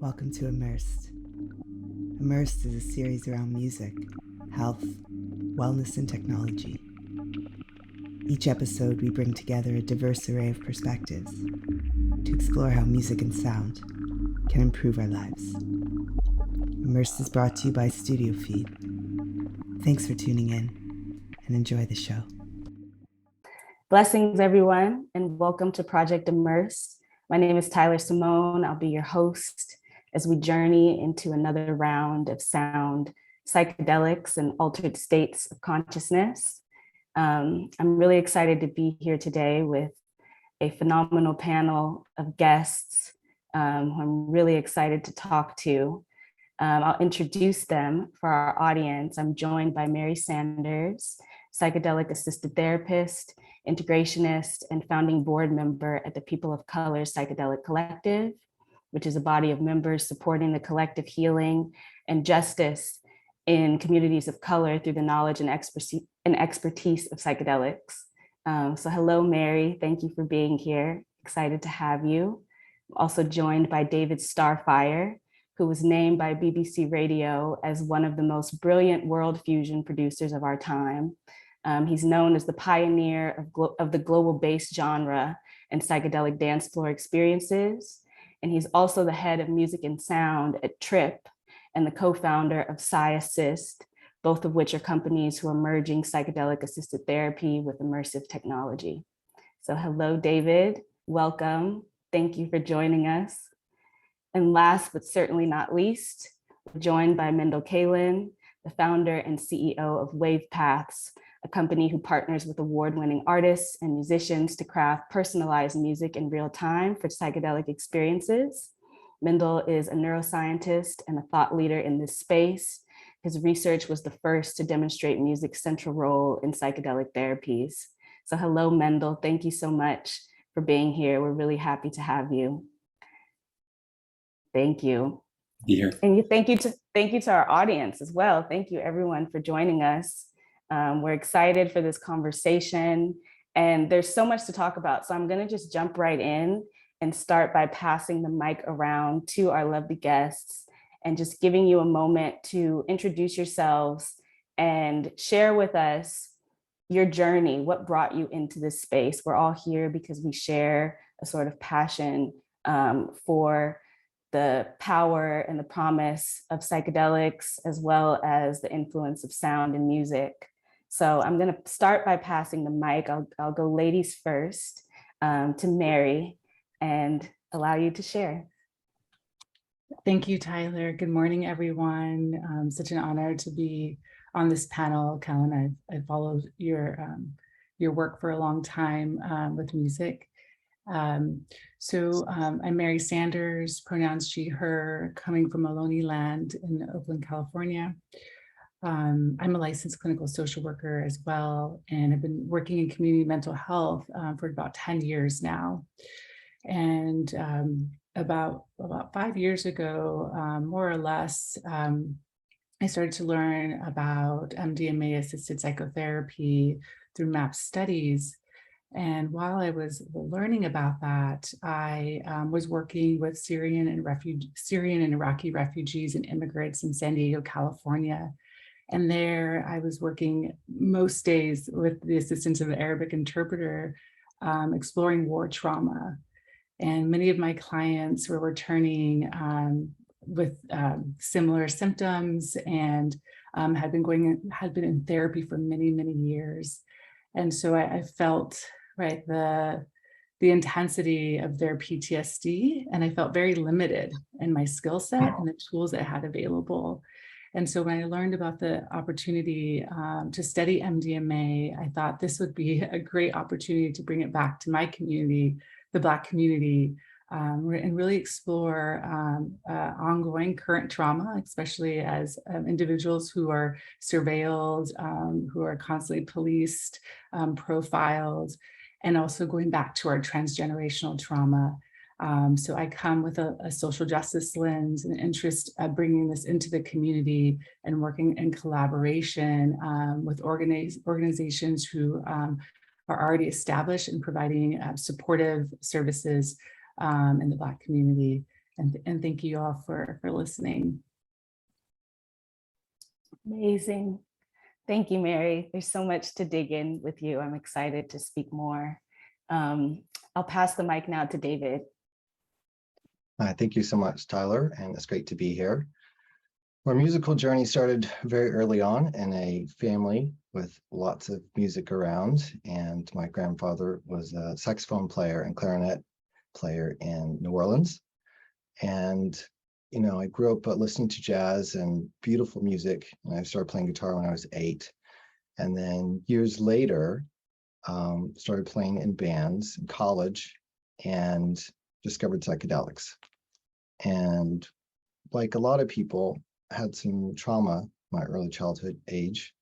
Welcome to Immersed. Immersed is a series around music, health, wellness, and technology. Each episode, we bring together a diverse array of perspectives to explore how music and sound can improve our lives. Immersed is brought to you by Studio Feed. Thanks for tuning in and enjoy the show. Blessings, everyone, and welcome to Project Immerse. My name is Cymone. I'll be your host as we journey into another round of sound, psychedelics, and altered states of consciousness. I'm really excited to be here today with a phenomenal panel of guests who I'm really excited to talk to. I'll introduce them for our audience. I'm joined by Mary Sanders, Psychedelic-assisted therapist, Integrationist, and founding board member at the People of Color Psychedelic Collective, which is a body of members supporting the collective healing and justice in communities of color through the knowledge and expertise of psychedelics. So hello, Mary. Thank you for being here. Excited to have you. I'm also joined by David Starfire, who was named by BBC Radio as one of the most brilliant world fusion producers of our time. He's known as the pioneer of the global bass genre and psychedelic dance floor experiences. And he's also the head of music and sound at TRIPP and the co-founder of PsyAssist, both of which are companies who are merging psychedelic-assisted therapy with immersive technology. So hello, David. Welcome. Thank you for joining us. And last but certainly not least, we're joined by Mendel Kaelen, the founder and CEO of Wavepaths, a company who partners with award-winning artists and musicians to craft personalized music in real time for psychedelic experiences. Mendel is a neuroscientist and a thought leader in this space. His research was the first to demonstrate music's central role in psychedelic therapies. So hello, Mendel. Thank you so much for being here. We're really happy to have you. Thank you. Here. And thank you to our audience as well. Thank you everyone for joining us. We're excited for this conversation and there's so much to talk about. So I'm gonna just jump right in and start by passing the mic around to our lovely guests and just giving you a moment to introduce yourselves and share with us your journey, what brought you into this space. We're all here because we share a sort of passion for the power and the promise of psychedelics, as well as the influence of sound and music. So I'm going to start by passing the mic. I'll go ladies first to Mary and allow you to share. Thank you, Tyler. Good morning, everyone. Such an honor to be on this panel. Kaelen, I've followed your work for a long time with music. I'm Mary Sanders, pronouns she, her, coming from Ohlone land in Oakland, California. I'm a licensed clinical social worker as well, and I've been working in community mental health for about 10 years now. And about 5 years ago, more or less, I started to learn about MDMA-assisted psychotherapy through MAP studies. And while I was learning about that, I was working with Syrian and Iraqi refugees and immigrants in San Diego, California. And there I was working most days with the assistance of an Arabic interpreter, exploring war trauma. And many of my clients were returning with similar symptoms and had been in therapy for many, many years. And so I felt the intensity of their PTSD, and I felt very limited in my skill set and the tools that I had available. And so when I learned about the opportunity to study MDMA, I thought this would be a great opportunity to bring it back to my community, the Black community, and really explore ongoing current trauma, especially as individuals who are surveilled, who are constantly policed, profiled, and also going back to our transgenerational trauma. So I come with a social justice lens and interest of bringing this into the community and working in collaboration with organizations who are already established in providing supportive services in the Black community. And thank you all for listening. Amazing. Thank you, Mary. There's so much to dig in with you. I'm excited to speak more. I'll pass the mic now to David. Thank you so much, Tyler, and it's great to be here. Our musical journey started very early on in a family with lots of music around, and my grandfather was a saxophone player and clarinet player in New Orleans. And, you know, I grew up listening to jazz and beautiful music, and I started playing guitar when I was 8. And then years later, started playing in bands in college and discovered psychedelics. And like a lot of people, had some trauma my early childhood age,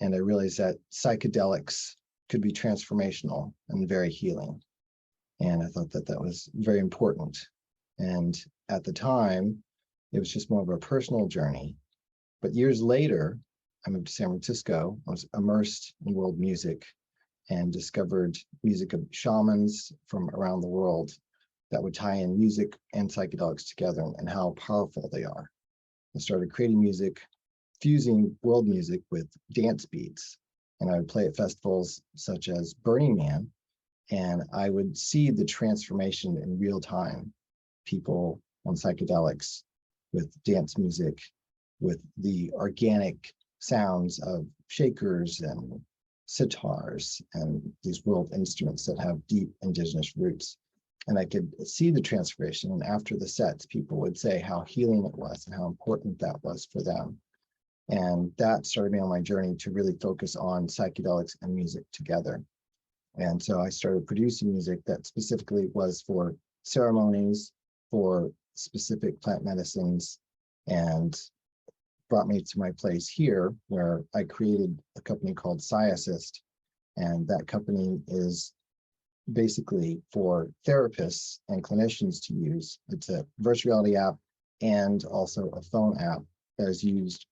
and I realized that psychedelics could be transformational and very healing. And I thought that that was very important. And at the time, it was just more of a personal journey. But years later, I moved to San Francisco. I was immersed in world music and discovered music of shamans from around the world that would tie in music and psychedelics together and how powerful they are. I started creating music, fusing world music with dance beats. And I would play at festivals such as Burning Man, and I would see the transformation in real time. People on psychedelics with dance music, with the organic sounds of shakers and sitars and these world instruments that have deep indigenous roots. And I could see the transformation. And after the sets, people would say how healing it was and how important that was for them. And that started me on my journey to really focus on psychedelics and music together. And so I started producing music that specifically was for ceremonies, for specific plant medicines, and brought me to my place here where I created a company called PsyAssist. And that company is basically for therapists and clinicians to use. It's a virtual reality app and also a phone app that is used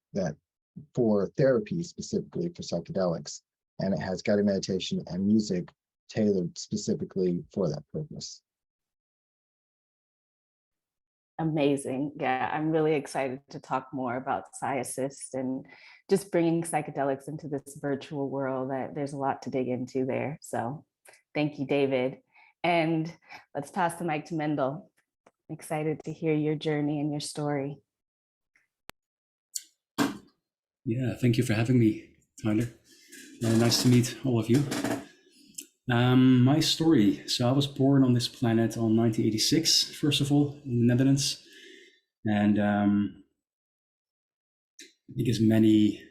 for therapy, specifically for psychedelics. And it has guided meditation and music tailored specifically for that purpose. Amazing. Yeah, I'm really excited to talk more about PsyAssist and just bringing psychedelics into this virtual world. That there's a lot to dig into there. So thank you, David. And let's pass the mic to Mendel. I'm excited to hear your journey and your story. Yeah, thank you for having me, Tyler. Nice to meet all of you. My story. So I was born on this planet on 1986, first of all, in the Netherlands. And I think as many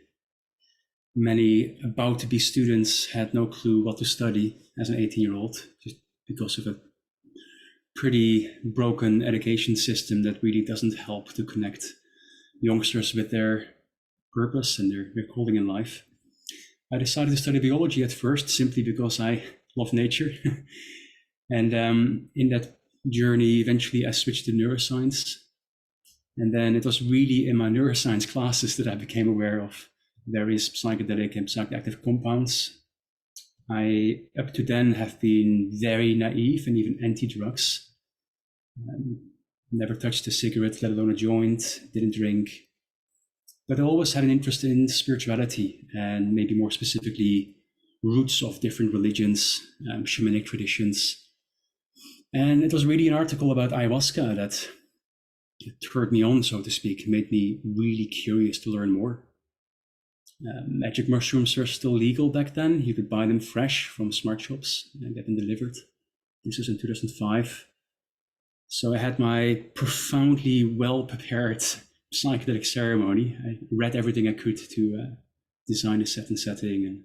about to be students had no clue what to study as an 18-year-old, just because of a pretty broken education system that really doesn't help to connect youngsters with their purpose and their calling in life. I decided to study biology at first, simply because I love nature. And in that journey, eventually I switched to neuroscience. And then it was really in my neuroscience classes that I became aware of various psychedelic and psychoactive compounds. I, up to then, have been very naive and even anti-drugs. Never touched a cigarette, let alone a joint, didn't drink. But I always had an interest in spirituality, and maybe more specifically, roots of different religions, shamanic traditions. And it was really an article about ayahuasca that turned me on, so to speak, made me really curious to learn more. Magic mushrooms were still legal back then. You could buy them fresh from smart shops and get them delivered. This was in 2005. So I had my profoundly well-prepared psychedelic ceremony. I read everything I could to design a set and setting.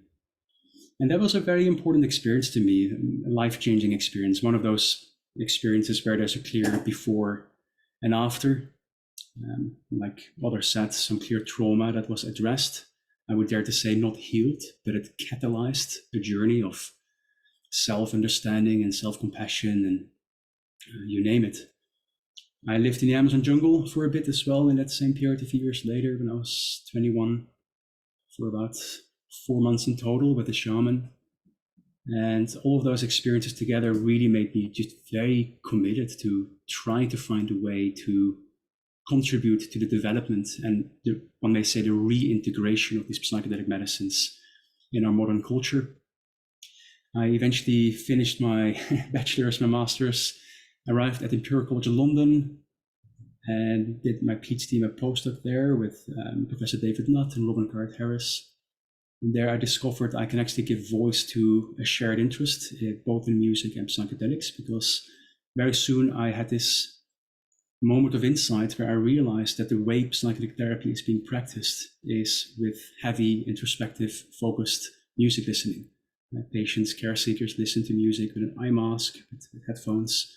And that was a very important experience to me, a life-changing experience. One of those experiences where there's a clear before and after. Like others said, some clear trauma that was addressed. I would dare to say not healed, but it catalyzed a journey of self-understanding and self-compassion and you name it. I lived in the Amazon jungle for a bit as well in that same period, a few years later when I was 21, for about 4 months in total with a shaman. And all of those experiences together really made me just very committed to trying to find a way to contribute to the development and one may say the reintegration of these psychedelic medicines in our modern culture. I eventually finished my bachelor's, my master's, arrived at Imperial College London and did my PhD, my postdoc there with Professor David Nutt and Robin Carrett-Harris. And there I discovered I can actually give voice to a shared interest, both in music and psychedelics, because very soon I had this moment of insight where I realized that the way psychedelic therapy is being practiced is with heavy, introspective, focused music listening. Patients, care seekers listen to music with an eye mask, with headphones.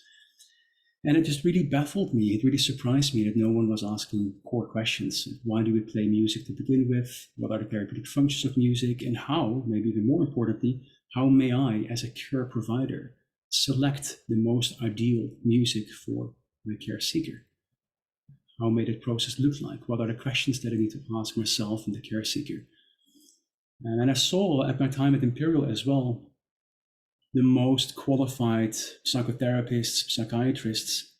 And it just really baffled me. It really surprised me that no one was asking core questions. Why do we play music to begin with? What are the therapeutic functions of music? And how, maybe even more importantly, how may I, as a care provider, select the most ideal music for my care seeker? How may that process look like? What are the questions that I need to ask myself and the care seeker? And I saw at my time at Imperial as well, the most qualified psychotherapists, psychiatrists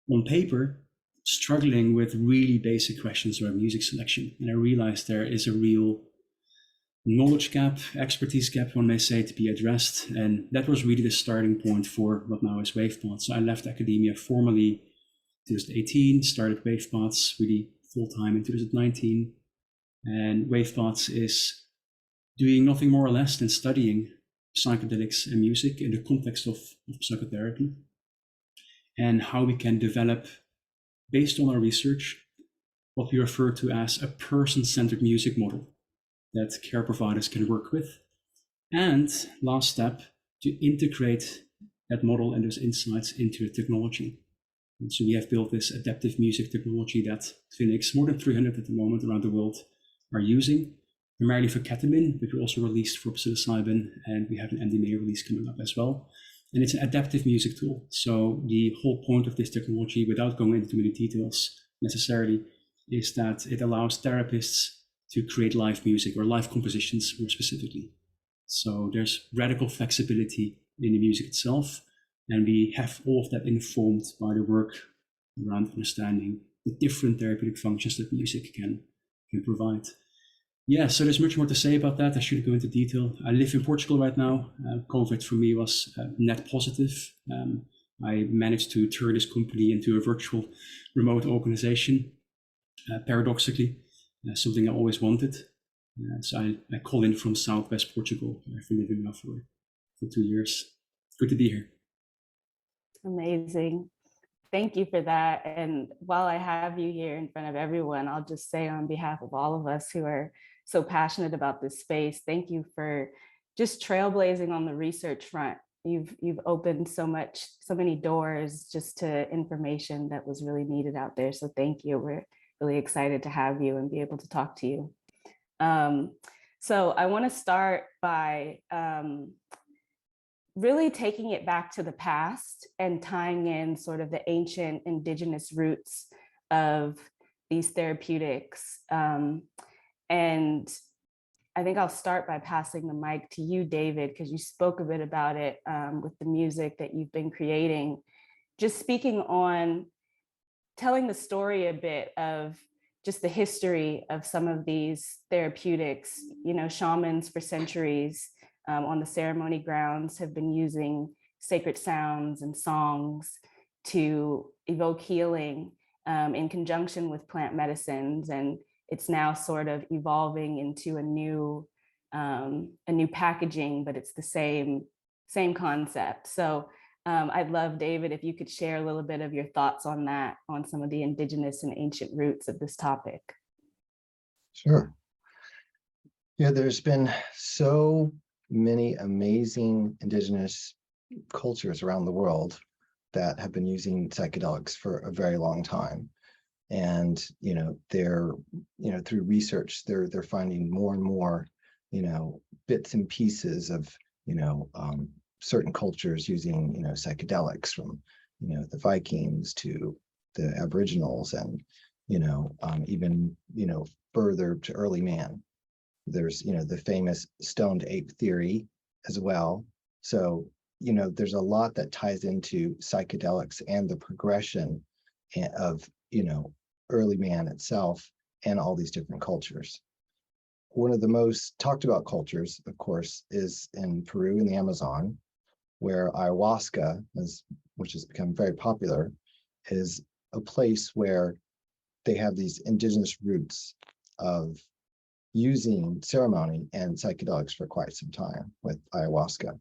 on paper, struggling with really basic questions around music selection. And I realized there is a real knowledge gap, expertise gap, one may say, to be addressed. And that was really the starting point for what now is Wavepaths. So I left academia formally in 2018, started Wavepaths really full-time in 2019. And Wavepaths is doing nothing more or less than studying psychedelics and music in the context of psychotherapy and how we can develop, based on our research, what we refer to as a person-centered music model that care providers can work with. And last step, to integrate that model and those insights into the technology. And so we have built this adaptive music technology that clinics, more than 300 at the moment around the world, are using, primarily for ketamine, but we also released for psilocybin, and we have an MDMA release coming up as well. And it's an adaptive music tool. So the whole point of this technology, without going into too many details necessarily, is that it allows therapists to create live music or live compositions more specifically. So there's radical flexibility in the music itself, and we have all of that informed by the work around understanding the different therapeutic functions that music can provide. Yeah, so there's much more to say about that. I shouldn't go into detail. I live in Portugal right now. COVID for me was net positive. I managed to turn this company into a virtual remote organization, paradoxically, something I always wanted. So I call in from Southwest Portugal. I've been living now for 2 years. Good to be here. Amazing. Thank you for that. And while I have you here in front of everyone, I'll just say on behalf of all of us who are so passionate about this space, thank you for just trailblazing on the research front. You've opened so many doors just to information that was really needed out there. So thank you. We're really excited to have you and be able to talk to you. So I want to start by really taking it back to the past and tying in sort of the ancient indigenous roots of these therapeutics. And I think I'll start by passing the mic to you, David, because you spoke a bit about it with the music that you've been creating. Just speaking on telling the story a bit of just the history of some of these therapeutics. You know, shamans for centuries on the ceremony grounds have been using sacred sounds and songs to evoke healing in conjunction with plant medicines. And it's now sort of evolving into a new packaging, but it's the same concept. So I'd love, David, if you could share a little bit of your thoughts on that, on some of the indigenous and ancient roots of this topic. Sure. Yeah, there's been so many amazing indigenous cultures around the world that have been using psychedelics for a very long time. And, they're, through research, they're finding more and more, bits and pieces of, certain cultures using, psychedelics, from, the Vikings to the Aboriginals and, even, further to early man. There's, the famous stoned ape theory as well. So, there's a lot that ties into psychedelics and the progression of, early man itself and all these different cultures. One of the most talked about cultures, of course, is in Peru in the Amazon, where ayahuasca, which has become very popular, is a place where they have these indigenous roots of using ceremony and psychedelics for quite some time with ayahuasca.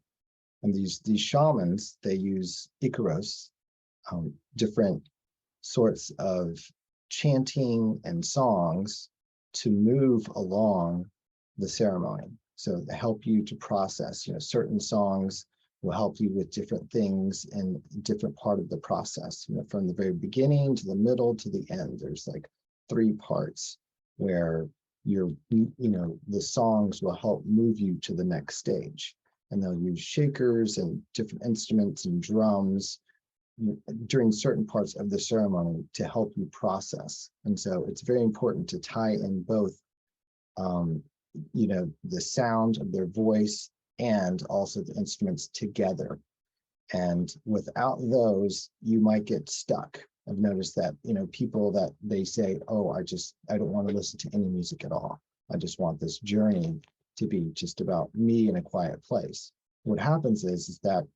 And these shamans, they use icaros, different sorts of chanting and songs to move along the ceremony. So they help you to process, certain songs will help you with different things in different part of the process, from the very beginning to the middle to the end. There's like 3 parts where the songs will help move you to the next stage. And they'll use shakers and different instruments and drums during certain parts of the ceremony to help you process. And so it's very important to tie in both, the sound of their voice and also the instruments together. And without those, you might get stuck. I've noticed that, people that they say, oh, I don't want to listen to any music at all. I just want this journey to be just about me in a quiet place. What happens is that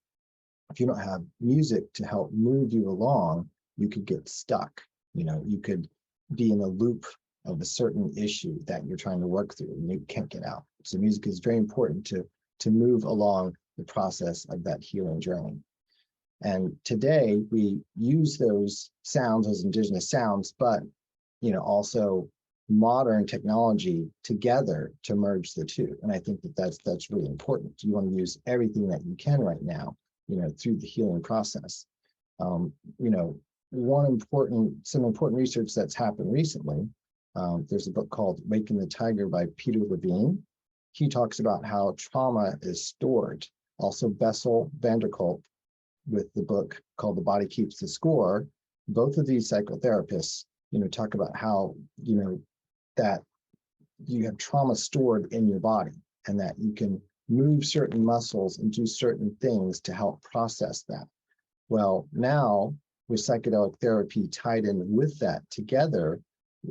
if you don't have music to help move you along, you could get stuck. You could be in a loop of a certain issue that you're trying to work through and you can't get out. So music is very important to move along the process of that healing journey. And today we use those sounds, those indigenous sounds, but also modern technology together to merge the two. And I think that that's really important. You want to use everything that you can right now, through the healing process. Some important research that's happened recently. There's a book called Waking the Tiger by Peter Levine. He talks about how trauma is stored. Also, Bessel van der Kolk, with the book called The Body Keeps the Score. Both of these psychotherapists, talk about how, that you have trauma stored in your body and that you can move certain muscles and do certain things to help process that. Well, now with psychedelic therapy tied in with that together,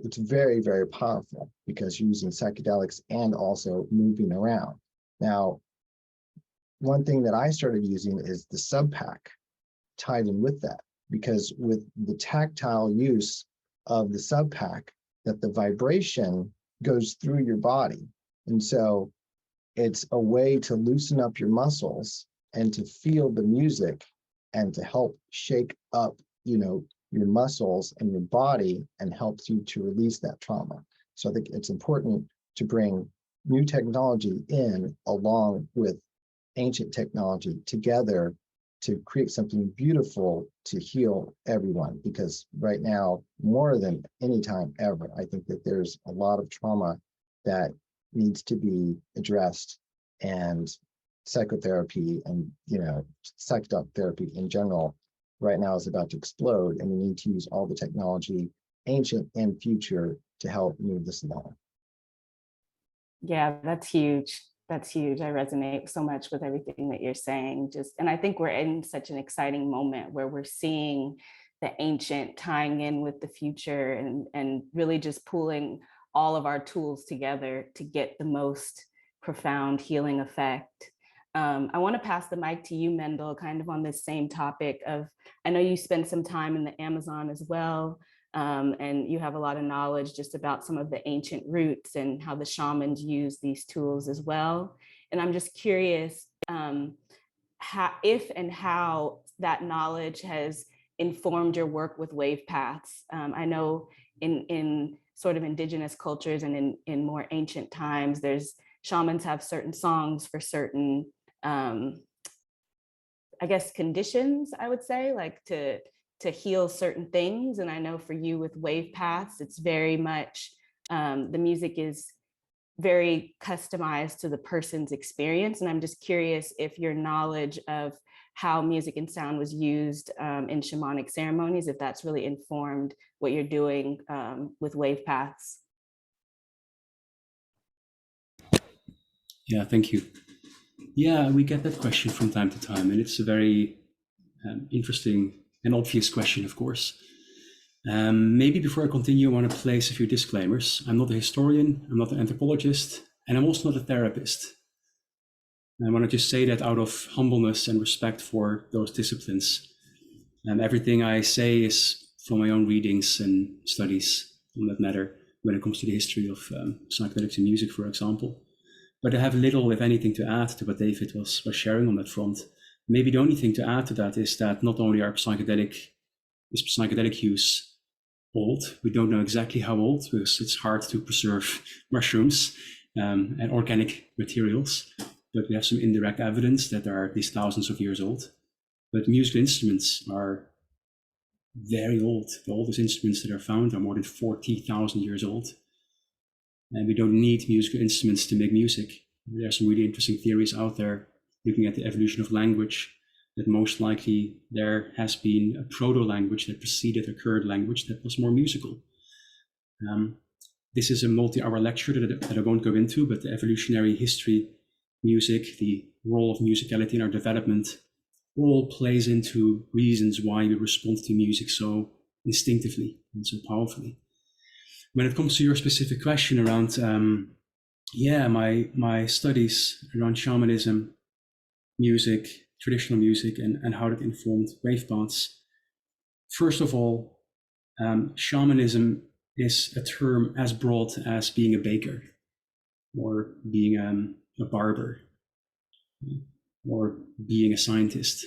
it's very, very powerful because you're using psychedelics and also moving around. Now, one thing that I started using is the SUBPAC tied in with that, because with the tactile use of the SUBPAC, that the vibration goes through your body. And so it's a way to loosen up your muscles and to feel the music and to help shake up, your muscles and your body and helps you to release that trauma. So I think it's important to bring new technology in along with ancient technology together to create something beautiful to heal everyone. Because right now, more than any time ever, I think that there's a lot of trauma that needs to be addressed, and psychotherapy and psychedelic therapy in general right now is about to explode, and we need to use all the technology, ancient and future, to help move this along. Yeah, that's huge. That's huge. I resonate so much with everything that you're saying. And I think we're in such an exciting moment where we're seeing the ancient tying in with the future and really just pooling all of our tools together to get the most profound healing effect. I want to pass the mic to you, Mendel, kind of on this same topic of, I know you spend some time in the Amazon as well, and you have a lot of knowledge just about some of the ancient roots and how the shamans use these tools as well. And I'm just curious if and how that knowledge has informed your work with Wavepaths. I know in sort of indigenous cultures and in more ancient times, shamans have certain songs for certain conditions, I would say, like to heal certain things. And I know for you with Wavepaths, it's very much, the music is very customized to the person's experience. And I'm just curious if your knowledge of how music and sound was used in shamanic ceremonies, if that's really informed what you're doing with Wavepaths. Yeah, thank you. Yeah, we get that question from time to time, and it's a very interesting and obvious question, of course. Maybe before I continue, I want to place a few disclaimers. I'm not a historian, I'm not an anthropologist, and I'm also not a therapist. I want to just say that out of humbleness and respect for those disciplines. Everything I say is from my own readings and studies on that matter when it comes to the history of psychedelics and music, for example. But I have little, if anything, to add to what David was sharing on that front. Maybe the only thing to add to that is that not only is psychedelic use old, we don't know exactly how old because it's hard to preserve mushrooms and organic materials, but we have some indirect evidence that they are at least thousands of years old. But musical instruments are very old. The oldest instruments that are found are more than 40,000 years old. And we don't need musical instruments to make music. There are some really interesting theories out there looking at the evolution of language, that most likely there has been a proto-language that preceded a current language that was more musical. This is a multi-hour lecture that I won't go into, but the evolutionary history, music, the role of musicality in our development, all plays into reasons why we respond to music so instinctively and so powerfully. When it comes to your specific question around, my studies around shamanism, music, traditional music, and how that informed Wavepaths. First of all, shamanism is a term as broad as being a baker, or being a barber, or being a scientist.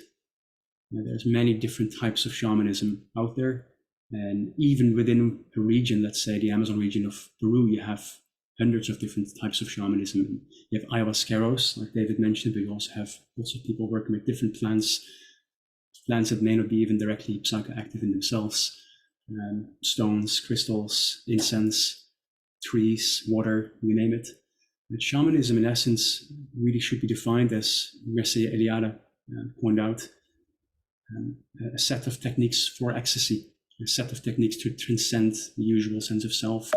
There's many different types of shamanism out there. And even within a region, let's say the Amazon region of Peru, you have hundreds of different types of shamanism. You have ayahuasqueros, like David mentioned, but you also have lots of people working with different plants that may not be even directly psychoactive in themselves. Stones, crystals, incense, trees, water, you name it. But shamanism, in essence, really should be defined as Mircea Eliade pointed out, a set of techniques for ecstasy, a set of techniques to transcend the usual sense of self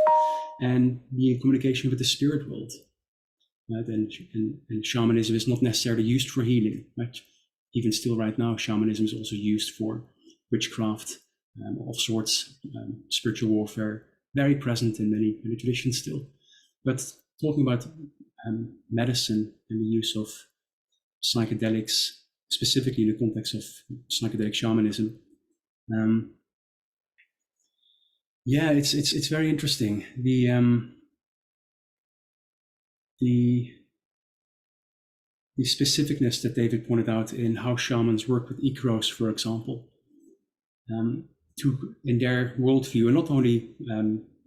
and be in communication with the spirit world. And shamanism is not necessarily used for healing. Right? Even still right now, shamanism is also used for witchcraft of sorts, spiritual warfare, very present in many traditions still. But talking about medicine and the use of psychedelics, specifically in the context of psychedelic shamanism, it's very interesting. The specificness that David pointed out in how shamans work with Icaros, for example, in their worldview, and not only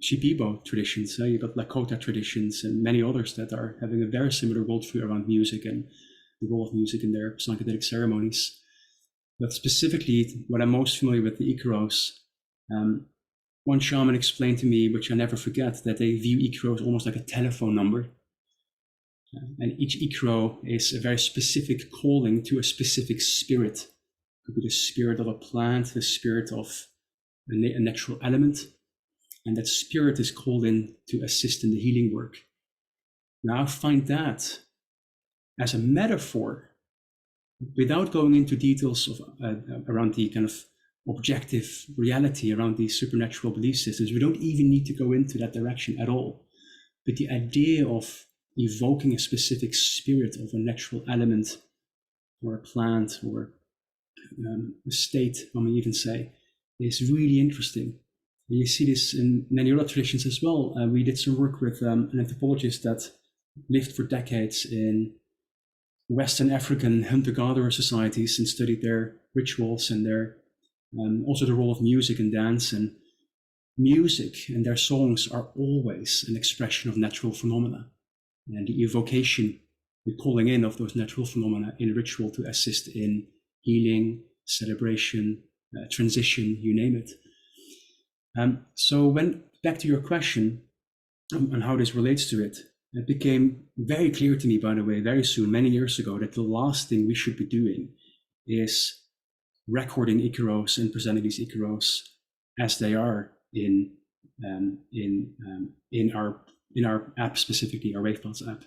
Shipibo traditions, you've got Lakota traditions and many others that are having a very similar worldview around music and the role of music in their psychedelic ceremonies. But specifically, what I'm most familiar with the Icaros, one shaman explained to me, which I never forget, that they view Icaros almost like a telephone number. And each Icaro is a very specific calling to a specific spirit. It could be the spirit of a plant, the spirit of a natural element, and that spirit is called in to assist in the healing work. Now I find that as a metaphor, without going into details of around the kind of objective reality around these supernatural belief systems, we don't even need to go into that direction at all. But the idea of evoking a specific spirit of a natural element or a plant or a state, I may even say, is really interesting. And you see this in many other traditions as well. We did some work with an anthropologist that lived for decades in Western African hunter-gatherer societies and studied their rituals and their also the role of music and dance. And music and their songs are always an expression of natural phenomena. And the evocation, the calling in of those natural phenomena in ritual to assist in healing, celebration, transition, you name it. So when back to your question on how this relates to it, it became very clear to me, by the way, very soon, many years ago, that the last thing we should be doing is recording Icaros and presenting these Icaros as they are in our app, specifically our Wavepaths app.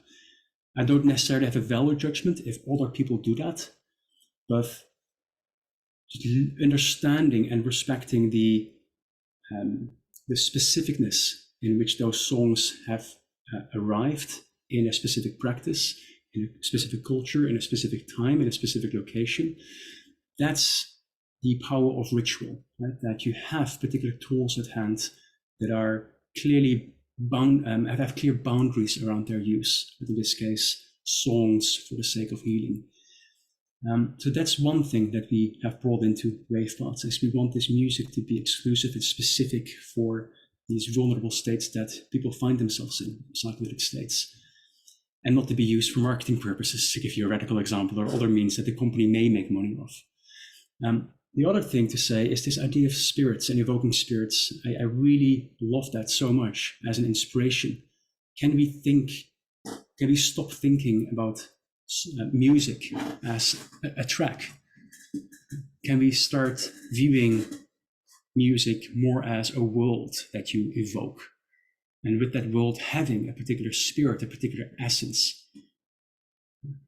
I don't necessarily have a value judgment if other people do that, but just understanding and respecting the specificness in which those songs have arrived in a specific practice, in a specific culture, in a specific time, in a specific location. That's the power of ritual, right? That you have particular tools at hand that are clearly bound, have clear boundaries around their use. In this case, songs for the sake of healing. So that's one thing that we have brought into Wavepaths, is we want this music to be exclusive and specific for these vulnerable states that people find themselves in, psychedelic states, and not to be used for marketing purposes, to give you a radical example, or other means that the company may make money off. The other thing to say is this idea of spirits and evoking spirits. I really love that so much as an inspiration. Can we stop thinking about music as a track? Can we start viewing music more as a world that you evoke? And with that world having a particular spirit, a particular essence.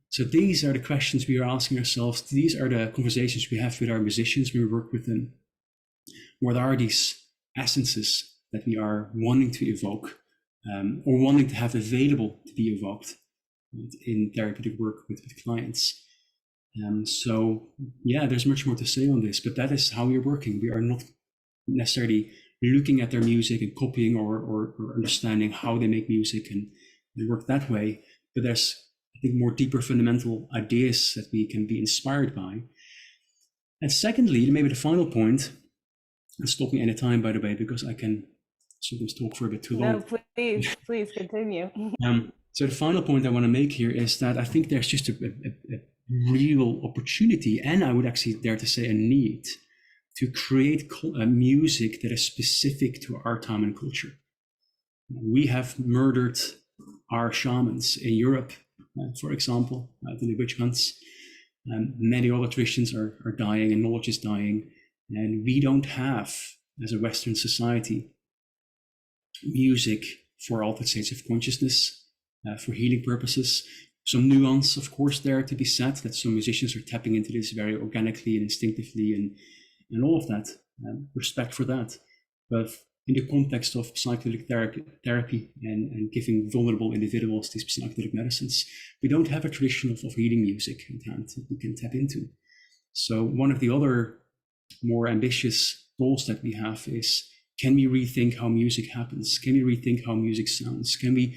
So these are the questions we are asking ourselves. These are the conversations we have with our musicians when we work with them. What are these essences that we are wanting to evoke, or wanting to have available to be evoked in therapeutic work with clients? So yeah, there's much more to say on this, but that is how we are working. We are not necessarily looking at their music and copying or understanding how they make music and work that way, but there's, I think, more deeper fundamental ideas that we can be inspired by. And secondly, maybe the final point, and stop me anytime, by the way, because I can sometimes talk for a bit too long. No, please continue. So the final point I want to make here is that I think there's just a real opportunity, and I would actually dare to say a need, to create music that is specific to our time and culture. We have murdered our shamans in Europe, for example, the witch hunts. Many other traditions are dying and knowledge is dying. And we don't have, as a Western society, music for altered states of consciousness, for healing purposes. Some nuance, of course, there to be said, that some musicians are tapping into this very organically and instinctively and all of that. Respect for that. But in the context of psychedelic therapy and giving vulnerable individuals these psychedelic medicines, we don't have a tradition of healing music in hand that we can tap into. So one of the other more ambitious goals that we have is, can we rethink how music happens? Can we rethink how music sounds? Can we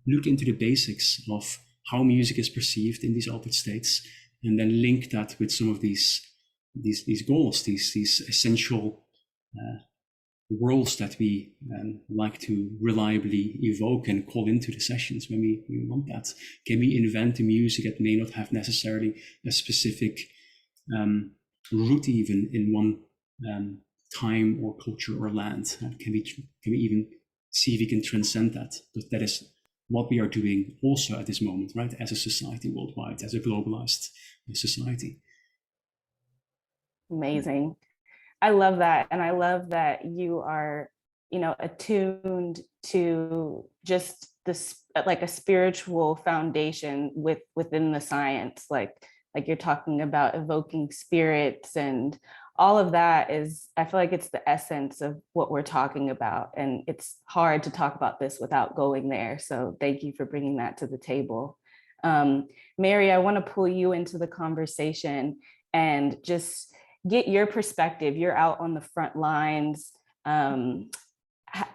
look into the basics of how music is perceived in these altered states, and then link that with some of these goals, these essential worlds that we like to reliably evoke and call into the sessions when we want that? Can we invent a music that may not have necessarily a specific root even in one time or culture or land? Can we even see if we can transcend that? Because that is what we are doing also at this moment, right? As a society worldwide, as a globalized society. Amazing. I love that. And I love that you are, attuned to just this, like a spiritual foundation within the science, like you're talking about evoking spirits, and all of that is, I feel like it's the essence of what we're talking about. And it's hard to talk about this without going there. So thank you for bringing that to the table. Mary, I want to pull you into the conversation and just get your perspective. You're out on the front lines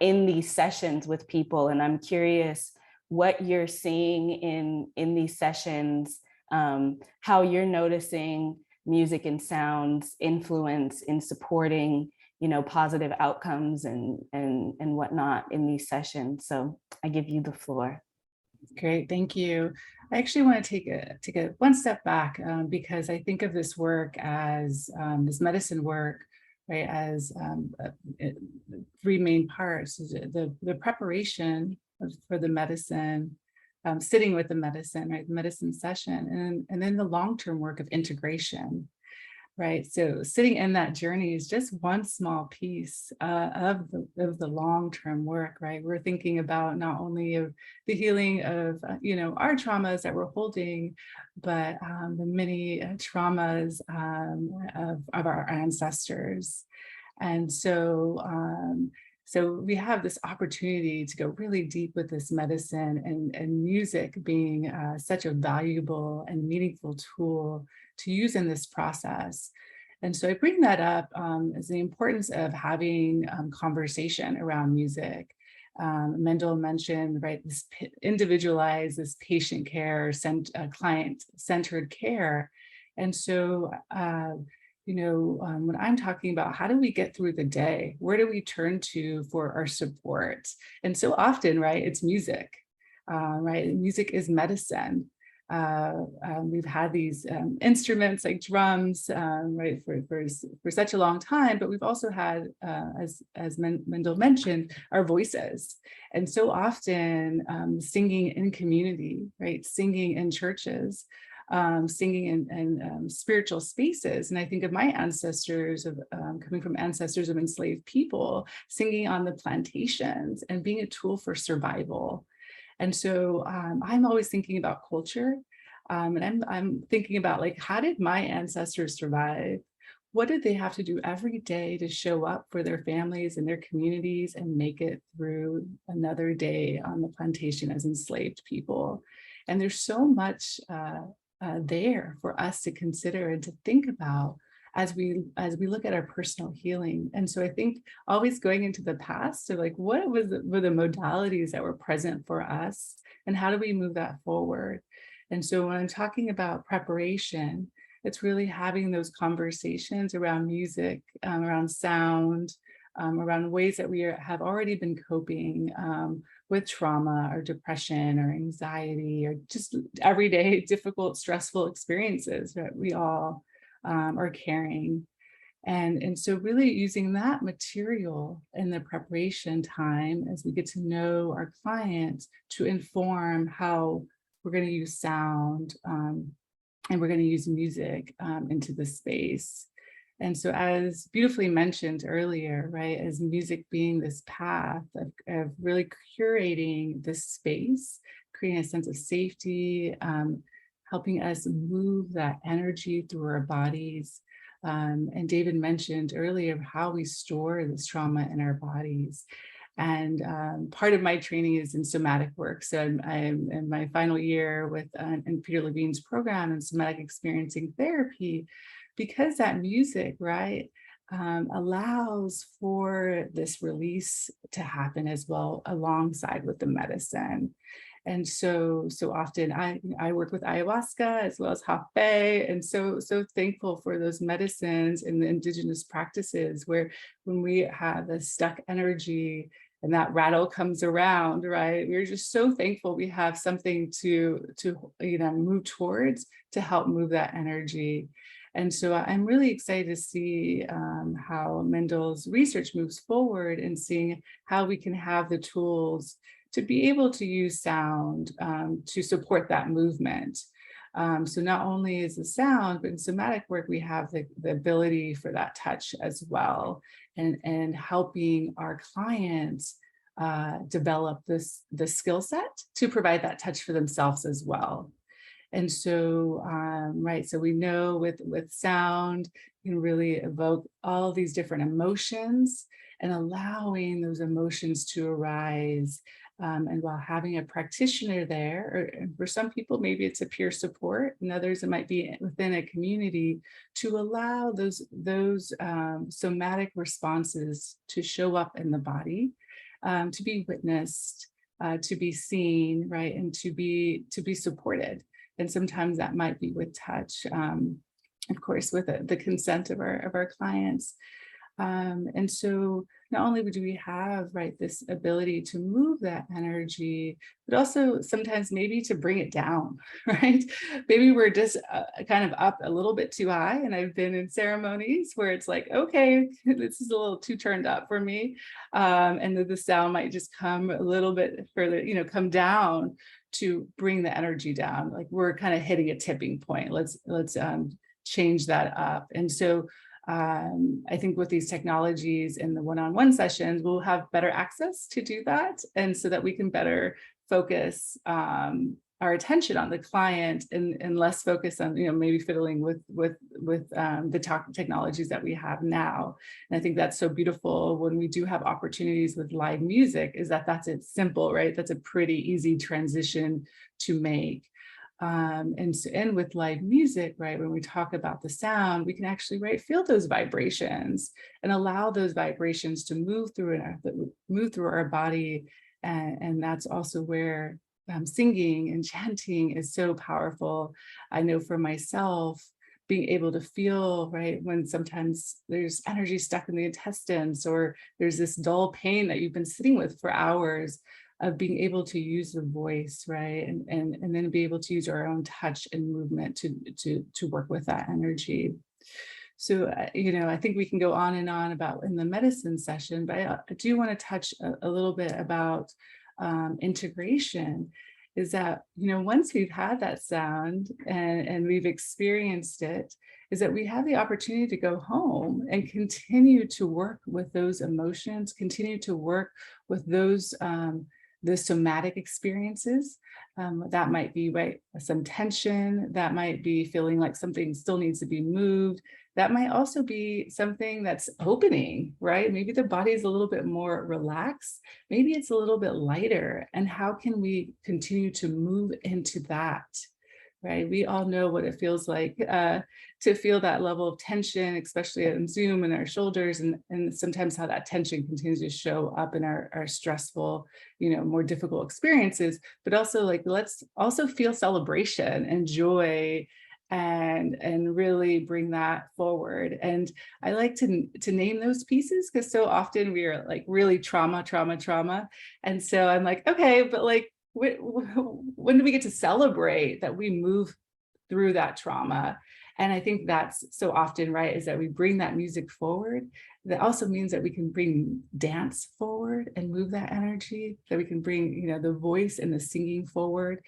in these sessions with people. And I'm curious what you're seeing in these sessions, how you're noticing music and sounds influence in supporting, positive outcomes and whatnot in these sessions. So I give you the floor. Great, thank you. I actually want to take a one step back because I think of this work as this medicine work, right, as three main parts: the preparation for the medicine, sitting with the medicine, right, the medicine session, and then the long-term work of integration. right? So sitting in that journey is just one small piece of the long-term work, right? We're thinking about not only of the healing of, our traumas that we're holding, but the many traumas of our ancestors. And so we have this opportunity to go really deep with this medicine, and music being such a valuable and meaningful tool to use in this process. And so I bring that up as the importance of having conversation around music. Mendel mentioned, right, this individualized, this patient care, client-centered care. And so, when I'm talking about how do we get through the day, where do we turn to for our support? And so often, right, it's music, right? Music is medicine. We've had these instruments like drums, right, for such a long time, but we've also had, as Mendel mentioned, our voices. And so often singing in community, right, singing in churches, singing in spiritual spaces. And I think of my ancestors, coming from ancestors of enslaved people, singing on the plantations and being a tool for survival. And so I'm always thinking about culture, and I'm thinking about, like, how did my ancestors survive? What did they have to do every day to show up for their families and their communities and make it through another day on the plantation as enslaved people? And there's so much there for us to consider and to think about as we look at our personal healing. And so I think always going into the past of, like, what were the modalities that were present for us, and how do we move that forward? And so when I'm talking about preparation, it's really having those conversations around music, around sound, around ways that we have already been coping with trauma or depression or anxiety or just everyday difficult, stressful experiences that we all are carrying. And so really using that material in the preparation time as we get to know our clients to inform how we're going to use sound, and we're going to use music into the space. And so, as beautifully mentioned earlier, right, as music being this path of really curating this space, creating a sense of safety, helping us move that energy through our bodies. And David mentioned earlier how we store this trauma in our bodies. And part of my training is in somatic work. So I'm in my final year with in Peter Levine's program in somatic experiencing therapy, because that music, right, allows for this release to happen as well alongside with the medicine. And so often I work with ayahuasca as well as hape, and so thankful for those medicines and the indigenous practices where when we have a stuck energy and that rattle comes around, right, we're just so thankful we have something to move towards to help move that energy. And so I'm really excited to see how Mendel's research moves forward and seeing how we can have the tools to be able to use sound to support that movement. So not only is the sound, but in somatic work, we have the ability for that touch as well, and helping our clients develop the skill set to provide that touch for themselves as well. And so, right, so we know with sound, you can really evoke all these different emotions and allowing those emotions to arise. And while having a practitioner there, or for some people, maybe it's a peer support, and others it might be within a community, to allow those somatic responses to show up in the body, to be witnessed, to be seen, right, and to be supported. And sometimes that might be with touch, of course, with the consent of our clients. And so not only do we have, right, this ability to move that energy, but also sometimes maybe to bring it down, right? Maybe we're just kind of up a little bit too high. And I've been in ceremonies where it's like, okay, this is a little too turned up for me. And then the sound might just come a little bit further, come down to bring the energy down. Like we're kind of hitting a tipping point. Let's change that up. And so I think with these technologies in the one-on-one sessions, we'll have better access to do that, and so that we can better focus our attention on the client and less focus on, maybe fiddling with the technologies that we have now. And I think that's so beautiful when we do have opportunities with live music, is that that's it simple, right? That's a pretty easy transition to make. And with live music, right, when we talk about the sound, we can actually, right, feel those vibrations and allow those vibrations to move through our body. And that's also where singing and chanting is so powerful. I know for myself, being able to feel, right, when sometimes there's energy stuck in the intestines, or there's this dull pain that you've been sitting with for hours, of being able to use the voice, right, and then be able to use our own touch and movement to work with that energy. So, I think we can go on and on about in the medicine session, but I do want to touch a little bit about integration. Is that, once we've had that sound and we've experienced it, is that we have the opportunity to go home and continue to work with those emotions, continue to work with those the somatic experiences. That might be, right, some tension, that might be feeling like something still needs to be moved. That might also be something that's opening, right? Maybe the body is a little bit more relaxed. Maybe it's a little bit lighter. And how can we continue to move into that? Right? We all know what it feels like to feel that level of tension, especially in Zoom and our shoulders, and sometimes how that tension continues to show up in our stressful, more difficult experiences. But also, like, let's also feel celebration and joy, and really bring that forward. And I like to name those pieces, because so often we are like really trauma. And so I'm like, okay, but like, when do we get to celebrate that we move through that trauma? And I think that's so often, right, is that we bring that music forward. That also means that we can bring dance forward and move that energy, that we can bring, the voice and the singing forward.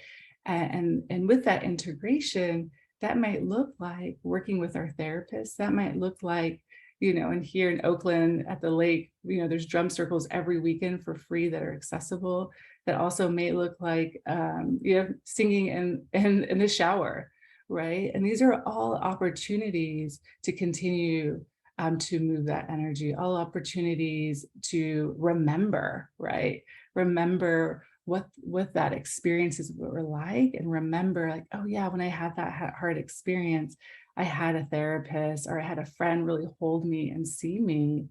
And with that integration, that might look like working with our therapists. That might look like, and here in Oakland at the lake, there's drum circles every weekend for free that are accessible. That also may look like, singing in the shower, right? And these are all opportunities to continue to move that energy, all opportunities to remember, right? Remember what that experiences were like, and remember, like, oh yeah, when I had that hard experience, I had a therapist or I had a friend really hold me and see me.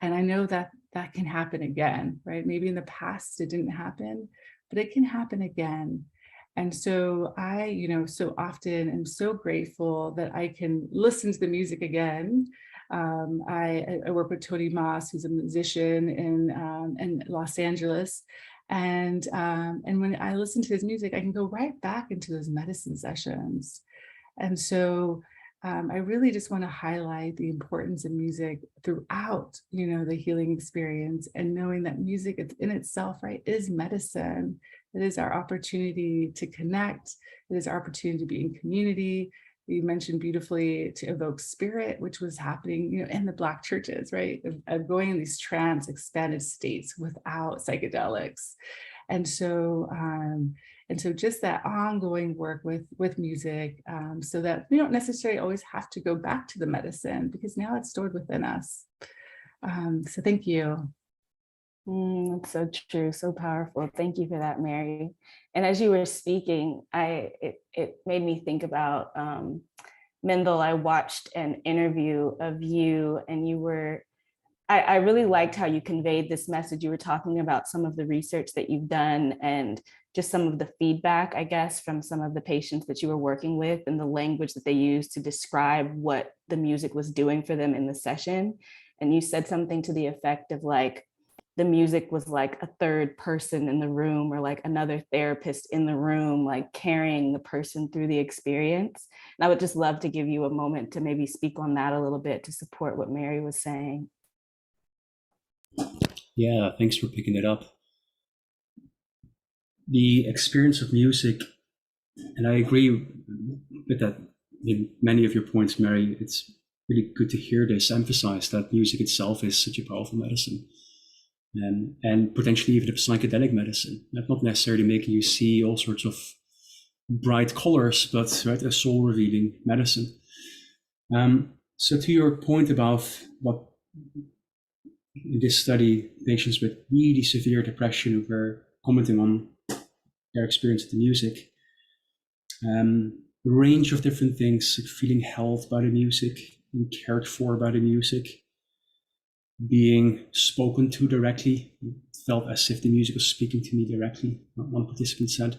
And I know that that can happen again, right? Maybe in the past it didn't happen, but it can happen again. And so I, so often am so grateful that I can listen to the music again. I work with Tony Moss, who's a musician in Los Angeles. And when I listen to his music, I can go right back into those medicine sessions. And so I really just want to highlight the importance of music throughout, the healing experience, and knowing that music in itself, right, is medicine. It is our opportunity to connect. It is our opportunity to be in community. You mentioned beautifully to evoke spirit, which was happening, in the Black churches, right, of going in these trance expanded states without psychedelics. And so just that ongoing work with music, so that we don't necessarily always have to go back to the medicine, because now it's stored within us. So thank you. That's so true, so powerful. Thank you for that, Mary. And as you were speaking, it made me think about Mendel. I watched an interview of you, and I really liked how you conveyed this message. You were talking about some of the research that you've done, and just some of the feedback, I guess, from some of the patients that you were working with, and the language that they used to describe what the music was doing for them in the session. And you said something to the effect of, like, the music was like a third person in the room, or like another therapist in the room, like carrying the person through the experience. And I would just love to give you a moment to maybe speak on that a little bit to support what Mary was saying. Yeah, thanks for picking it up. The experience of music, and I agree with that in many of your points, Mary, it's really good to hear this emphasized, that music itself is such a powerful medicine, and potentially even a psychedelic medicine, not necessarily making you see all sorts of bright colors, but right, a soul-revealing medicine. So to your point about what in this study, patients with really severe depression who were commenting on their experience with the music, a range of different things, like feeling held by the music, being cared for by the music, being spoken to directly, felt as if the music was speaking to me directly, one participant said.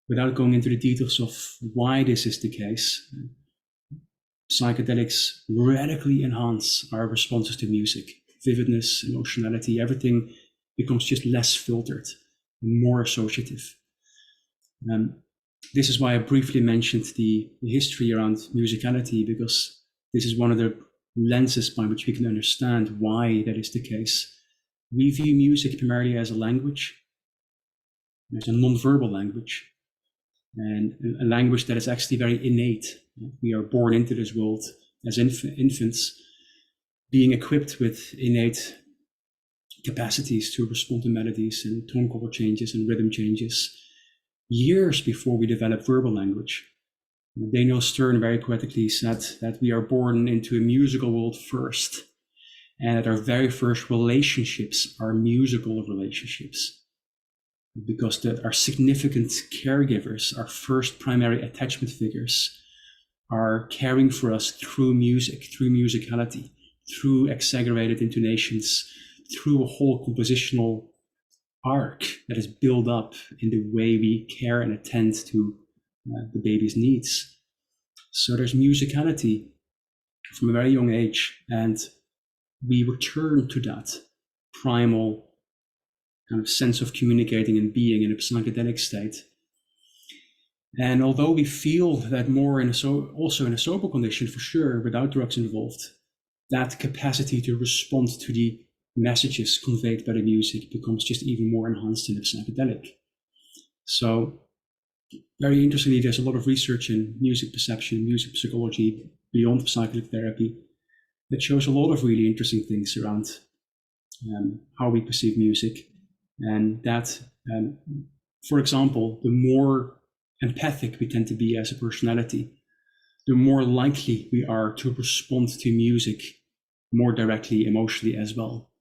Without going into the details of why this is the case, psychedelics radically enhance our responses to music, vividness, emotionality, everything becomes just less filtered, more associative. This is why I briefly mentioned the history around musicality, because this is one of the lenses by which we can understand why that is the case. We view music primarily as a language, as a non-verbal language, and a language that is actually very innate. We are born into this world as infants, being equipped with innate capacities to respond to melodies and tone color changes and rhythm changes years before we develop verbal language. Daniel Stern very poetically said that we are born into a musical world first, and that our very first relationships are musical relationships, because our significant caregivers, our first primary attachment figures, are caring for us through music, through musicality, through exaggerated intonations, through a whole compositional arc that is built up in the way we care and attend to the baby's needs. So there's musicality from a very young age, and we return to that primal kind of sense of communicating and being in a psychedelic state. And although we feel that more also in a sober condition, for sure, without drugs involved, that capacity to respond to the messages conveyed by the music becomes just even more enhanced in the psychedelic. So very interestingly, there's a lot of research in music perception, music psychology beyond psychedelic therapy that shows a lot of really interesting things around how we perceive music. And that, for example, the more empathic we tend to be as a personality, the more likely we are to respond to music more directly, emotionally as well.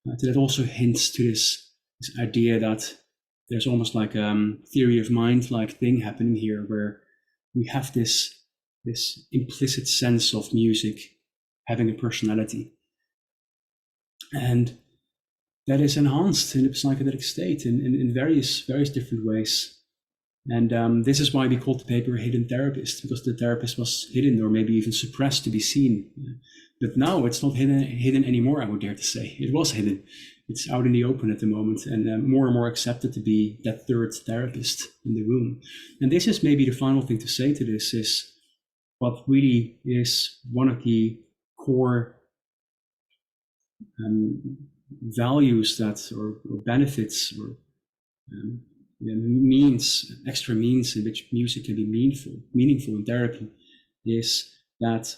That also hints to this idea that there's almost like a theory of mind-like thing happening here, where we have this implicit sense of music having a personality. And that is enhanced in the psychedelic state in various different ways. And this is why we called the paper a hidden therapist, because the therapist was hidden or maybe even suppressed to be seen. But now it's not hidden anymore, I would dare to say. It was hidden. It's out in the open at the moment, and more accepted to be that third therapist in the room. And this is maybe the final thing to say to this, is what really is one of the core values that, or benefits, or extra means in which music can be meaningful in therapy, is that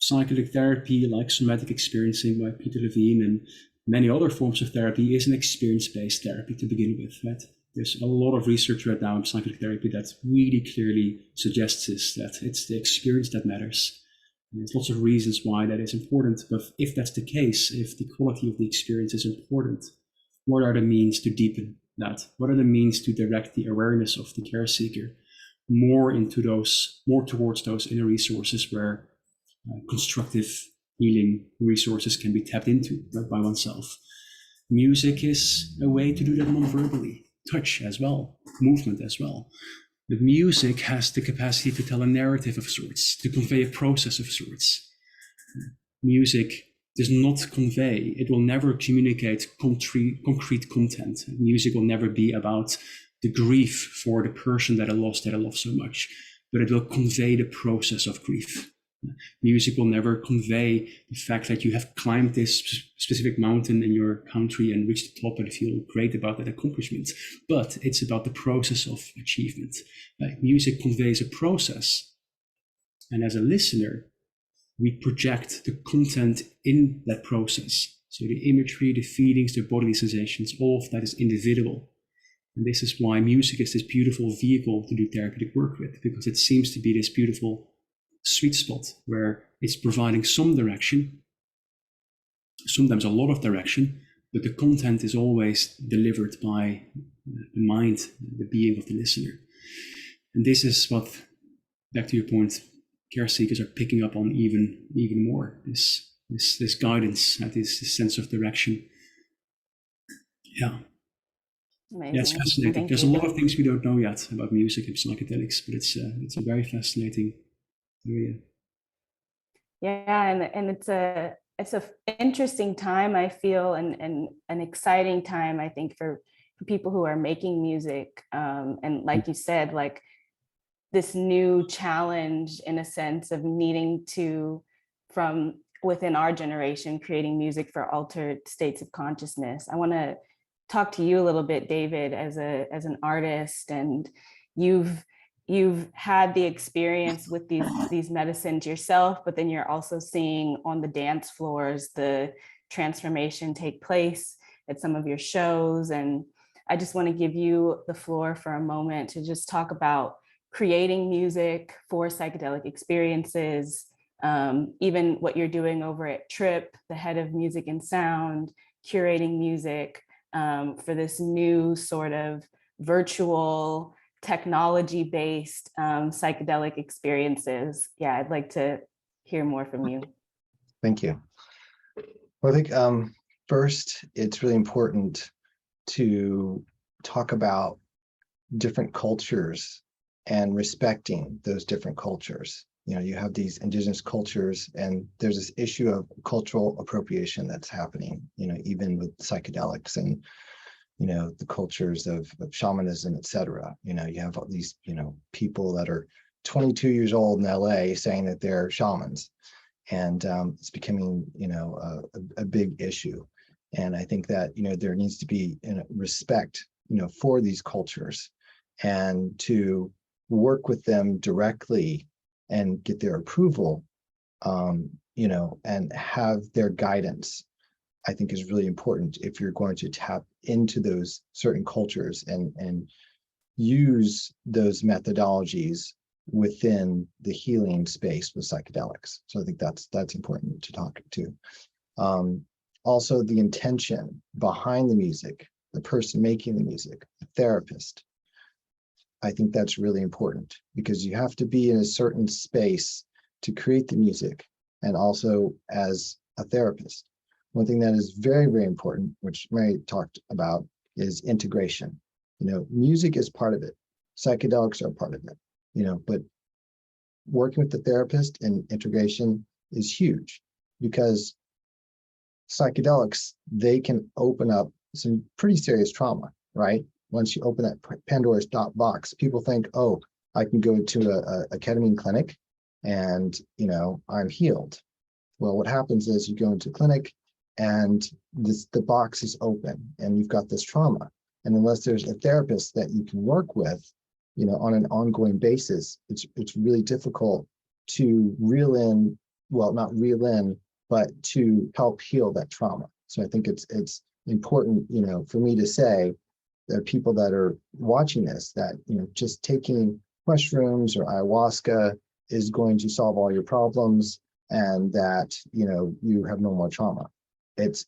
psychedelic therapy, like somatic experiencing by Peter Levine and many other forms of therapy, is an experience-based therapy to begin with. Right? There's a lot of research right now in psychedelic therapy that really clearly suggests this, that it's the experience that matters. And there's lots of reasons why that is important, but if that's the case, if the quality of the experience is important, what are the means to deepen that? What are the means to direct the awareness of the care seeker more towards those inner resources where constructive healing resources can be tapped into by oneself? Music is a way to do that non-verbally, touch as well, movement as well. But music has the capacity to tell a narrative of sorts, to convey a process of sorts. Music does not convey, it will never communicate concrete content. Music will never be about the grief for the person that I love so much, but it will convey the process of grief. Music will never convey the fact that you have climbed this specific mountain in your country and reached the top and feel great about that accomplishment. But it's about the process of achievement. Music conveys a process. And as a listener, we project the content in that process. So the imagery, the feelings, the bodily sensations, all of that is individual. And this is why music is this beautiful vehicle to do therapeutic work with, because it seems to be this beautiful sweet spot where it's providing some direction, sometimes a lot of direction, but the content is always delivered by the mind, the being of the listener. And this is what, back to your point, care seekers are picking up on even more, this guidance, this sense of direction. Yeah. Amazing. Yeah, it's fascinating. Thank There's you. a lot of things we don't know yet about music and psychedelics, but it's a very fascinating area. Yeah, and it's a interesting time, I feel, and an exciting time, I think, for people who are making music. And like you said, like this new challenge in a sense of needing to, from within our generation, creating music for altered states of consciousness. I want to talk to you a little bit, David, as an artist, and you've had the experience with these medicines yourself, but then you're also seeing on the dance floors the transformation take place at some of your shows. And I just want to give you the floor for a moment to just talk about creating music for psychedelic experiences, even what you're doing over at TRIPP, the head of music and sound, curating music for this new sort of virtual technology-based psychedelic experiences. Yeah, I'd like to hear more from you. Thank you. Well, I think first, it's really important to talk about different cultures and respecting those different cultures. You know, you have these indigenous cultures, and there's this issue of cultural appropriation that's happening, you know, even with psychedelics and, you know, the cultures of shamanism, et cetera. You know, you have all these, you know, people that are 22 years old in LA saying that they're shamans. And it's becoming, you know, a big issue. And I think that, you know, there needs to be respect, you know, for these cultures, and to work with them directly and get their approval, you know, and have their guidance, I think is really important if you're going to tap into those certain cultures and use those methodologies within the healing space with psychedelics. So I think that's important to talk to. Also, the intention behind the music, the person making the music, the therapist. I think that's really important, because you have to be in a certain space to create the music, and also as a therapist. One thing that is very, very important, which Mary talked about, is integration. You know, music is part of it. Psychedelics are part of it, you know, but working with the therapist and integration is huge, because psychedelics, they can open up some pretty serious trauma, right? Once you open that Pandora's box, people think, oh, I can go to a ketamine clinic and, you know, I'm healed. Well, what happens is you go into clinic and the box is open and you've got this trauma. And unless there's a therapist that you can work with, you know, on an ongoing basis, it's really difficult to reel in, well, not reel in, but to help heal that trauma. So I think it's important, you know, for me to say, there are people that are watching this that, you know, just taking mushrooms or ayahuasca is going to solve all your problems, and that, you know, you have no more trauma. It's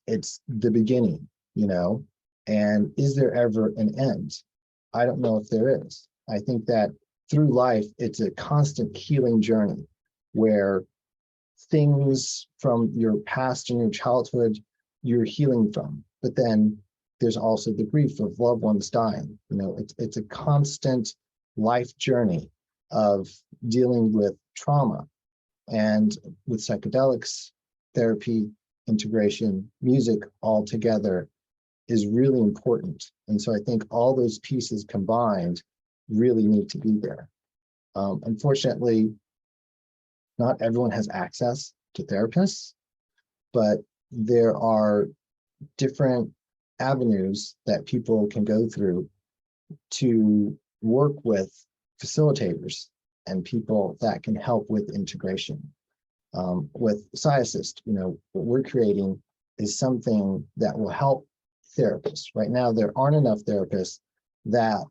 the beginning, you know, and is there ever an end? I don't know if there is. I think that through life, it's a constant healing journey where things from your past and your childhood, you're healing from, but then there's also the grief of loved ones dying. You know, it's a constant life journey of dealing with trauma. And with psychedelics, therapy, integration, music all together is really important. And so I think all those pieces combined really need to be there. Unfortunately, not everyone has access to therapists, but there are different avenues that people can go through to work with facilitators and people that can help with integration. With PsyAssist, what we're creating is something that will help therapists. Right now, there aren't enough therapists that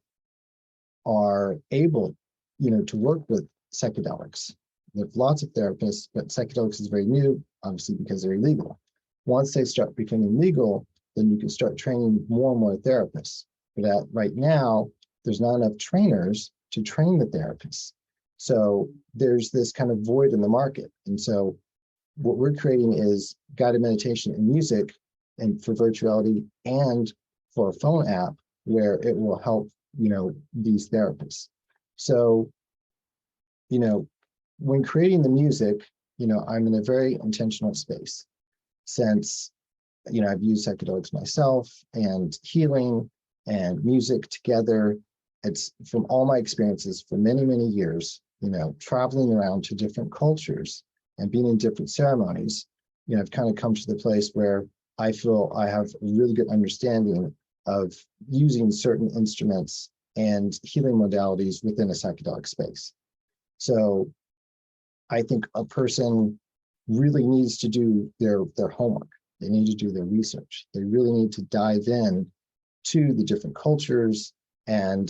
are able, to work with psychedelics. There's lots of therapists, but psychedelics is very new, obviously, because they're illegal. Once they start becoming legal, then you can start training more and more therapists. But right now, there's not enough trainers to train the therapists. So there's this kind of void in the market. And so what we're creating is guided meditation and music, and for virtuality and for a phone app where it will help, these therapists. So, when creating the music, I'm in a very intentional space since, I've used psychedelics myself, and healing and music together. It's from all my experiences for many, many years, traveling around to different cultures and being in different ceremonies, I've kind of come to the place where I feel I have a really good understanding of using certain instruments and healing modalities within a psychedelic space. So I think a person really needs to do their homework. They need to do their research. They really need to dive in to the different cultures and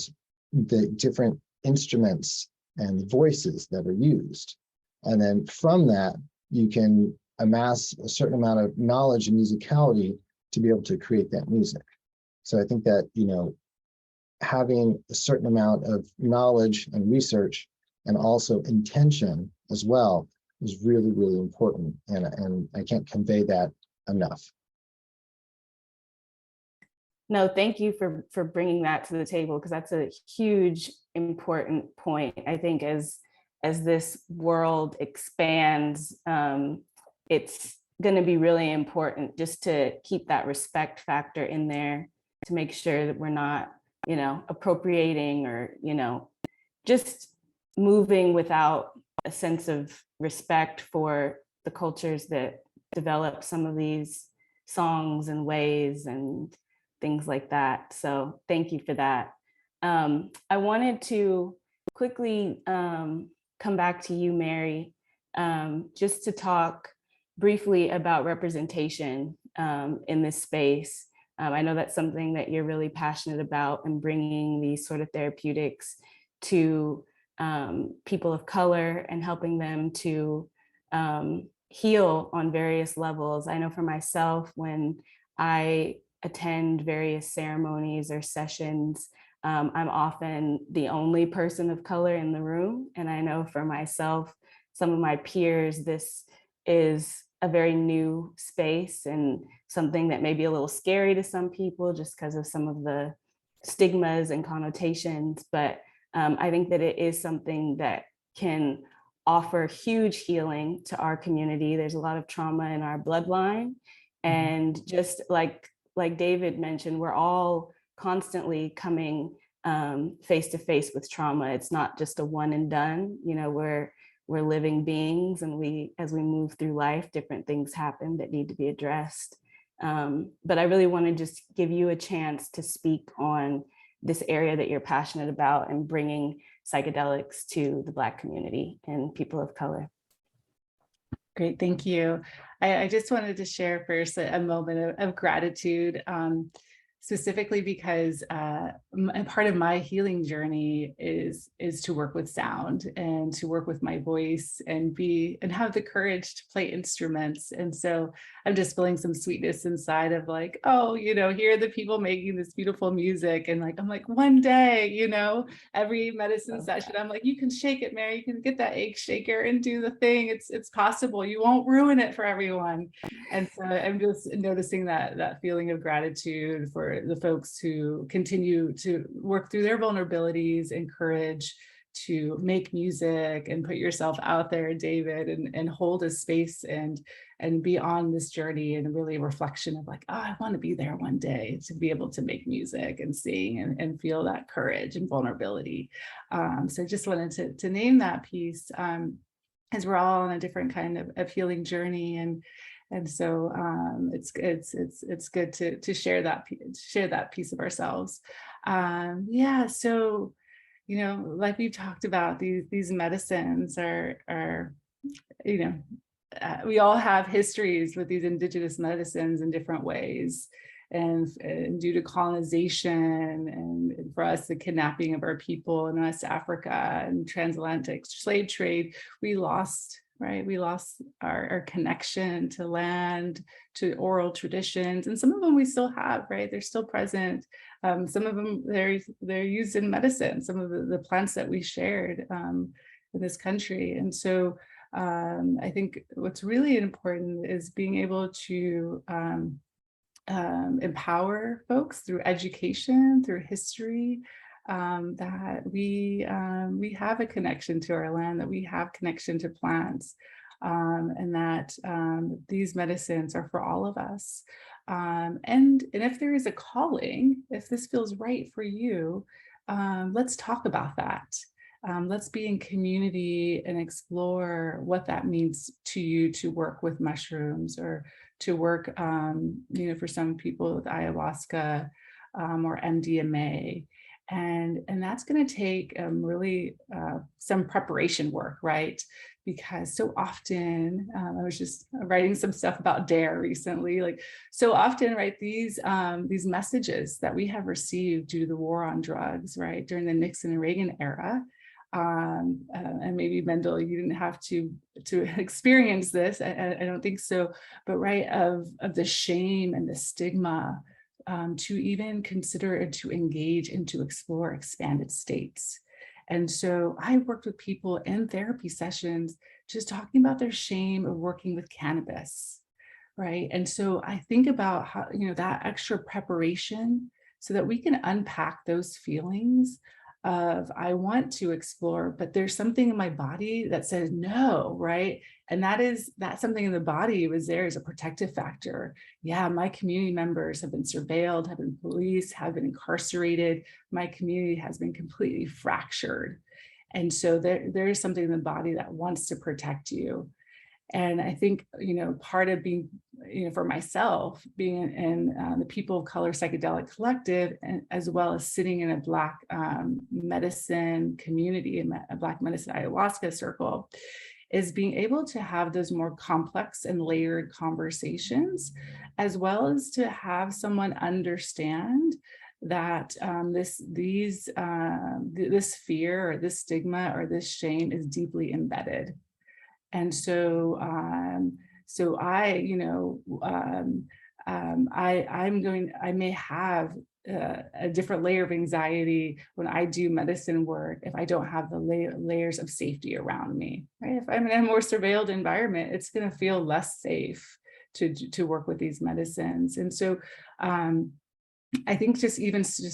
the different instruments and voices that are used. And then from that, you can amass a certain amount of knowledge and musicality to be able to create that music. So I think that, having a certain amount of knowledge and research and also intention as well is really, really important. And I can't convey that enough. No, thank you for bringing that to the table, because that's a huge, important point. I think as this world expands, it's going to be really important just to keep that respect factor in there, to make sure that we're not, appropriating or, just moving without a sense of respect for the cultures that develop some of these songs and ways and things like that. So thank you for that. I wanted to quickly come back to you, Mary, just to talk briefly about representation in this space. I know that's something that you're really passionate about, and bringing these sort of therapeutics to people of color and helping them to heal on various levels. I know for myself, when I attend various ceremonies or sessions, I'm often the only person of color in the room. And I know for myself, some of my peers, this is a very new space and something that may be a little scary to some people just because of some of the stigmas and connotations. But I think that it is something that can offer huge healing to our community. There's a lot of trauma in our bloodline. And just like David mentioned, we're all constantly coming face to face with trauma. It's not just a one and done. We're living beings, and as we move through life, different things happen that need to be addressed. But I really want to just give you a chance to speak on this area that you're passionate about and bringing psychedelics to the Black community and people of color. Great, thank you. I just wanted to share first a moment of gratitude, specifically because part of my healing journey is to work with sound and to work with my voice and have the courage to play instruments. And so I'm just feeling some sweetness inside of like, oh, here are the people making this beautiful music. And I'm like, one day, every medicine session, I'm like, you can shake it, Mary, you can get that egg shaker and do the thing. It's possible. You won't ruin it for everyone. And so I'm just noticing that feeling of gratitude for the folks who continue to work through their vulnerabilities and courage to make music and put yourself out there, David, and hold a space and be on this journey, and really a reflection of like, oh, I want to be there one day to be able to make music and sing and feel that courage and vulnerability. So I just wanted to name that piece. as we're all on a different kind of healing journey. And so it's good to share that piece of ourselves. Yeah, so, you know, like we've talked about, these medicines are you know, we all have histories with these indigenous medicines in different ways. And due to colonization and for us, the kidnapping of our people in West Africa and transatlantic slave trade, we lost, right? We lost our connection to land, to oral traditions. And some of them we still have, right? They're still present. Some of them, they're used in medicine, some of the plants that we shared in this country. And so I think what's really important is being able to empower folks through education, through history, that we have a connection to our land, that we have connection to plants, and that these medicines are for all of us. And if there is a calling, if this feels right for you, let's talk about that. Let's be in community and explore what that means to you to work with mushrooms, or to work, you know, for some people with ayahuasca or MDMA. And that's going to take really some preparation work, right? Because so often, I was just writing some stuff about DARE recently, like so often, right, these messages that we have received due to the war on drugs, right, during the Nixon and Reagan era, and maybe Mendel, you didn't have to experience this, I don't think so, but right, of the shame and the stigma to even consider and to engage and to explore expanded states. And so I worked with people in therapy sessions just talking about their shame of working with cannabis, right? And so I think about how, you know, that extra preparation so that we can unpack those feelings of I want to explore, but there's something in my body that says no, right? And that something in the body was there as a protective factor. Yeah, my community members have been surveilled, have been policed, have been incarcerated. My community has been completely fractured. And so there is something in the body that wants to protect you. And I think, you know, part of being, you know, for myself, being in the People of Color Psychedelic Collective, and as well as sitting in a Black medicine community, in a Black medicine ayahuasca circle, is being able to have those more complex and layered conversations, as well as to have someone understand that this fear or this stigma or this shame is deeply embedded. And so, I, you know, I may have a different layer of anxiety when I do medicine work if I don't have the layers of safety around me, right? If I'm in a more surveilled environment, it's going to feel less safe to work with these medicines. And so, I think just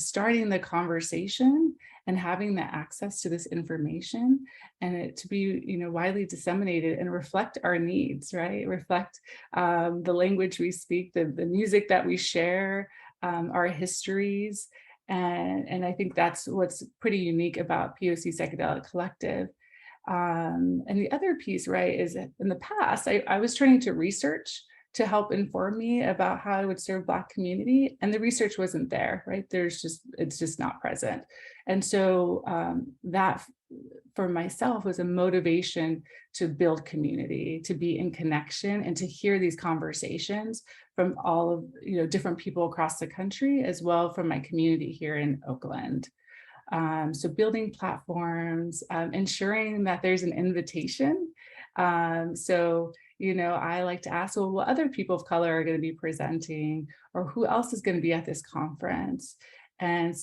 starting the conversation and having the access to this information and it to be, you know, widely disseminated and reflect our needs, right? Reflect the language we speak, the music that we share, our histories. And I think that's what's pretty unique about POC Psychedelic Collective. And the other piece, right, is that in the past, I was turning to research to help inform me about how I would serve Black community. And the research wasn't there, right? It's just not present. And so that for myself was a motivation to build community, to be in connection and to hear these conversations from all of, you know, different people across the country, as well from my community here in Oakland. So building platforms, ensuring that there's an invitation. So, you know, I like to ask, well, what other people of color are going to be presenting, or who else is going to be at this conference? And